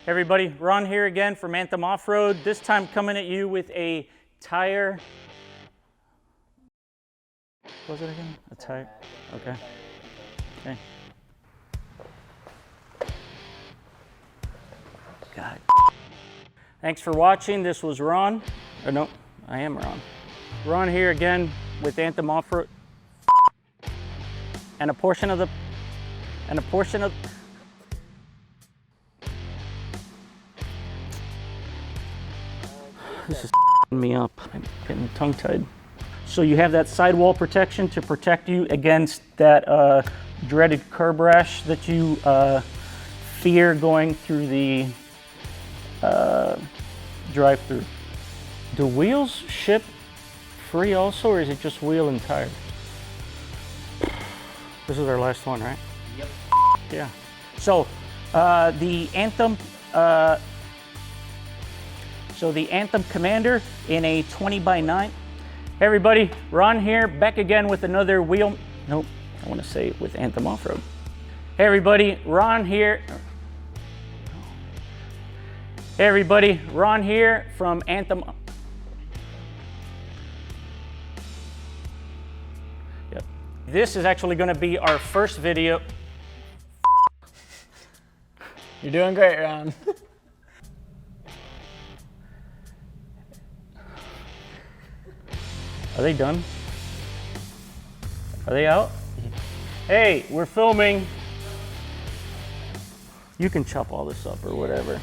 Everybody, Ron here again from Anthem Off-Road. This time coming at you with a tire. What was it again? A tire? Okay. Okay. God. Thanks for watching. This was Ron. Or no, I am Ron. Ron here again with Anthem Off-Road. And a portion of this is me up. I'm getting tongue-tied. So you have that sidewall protection to protect you against that dreaded curb rash that you fear going through the drive-through. Do wheels ship free also, or is it just wheel and tire? This is our last one, right? Yep. Yeah. So the Anthem Commander in a 20x9. Hey everybody, Ron here, back again with another wheel. Nope, I want to say it with Anthem Off-Road. Hey everybody, Ron here. Hey everybody, Ron here from Anthem. Yep. This is actually going to be our first video. You're doing great, Ron. Are they done? Are they out? Hey, we're filming. You can chop all this up or whatever.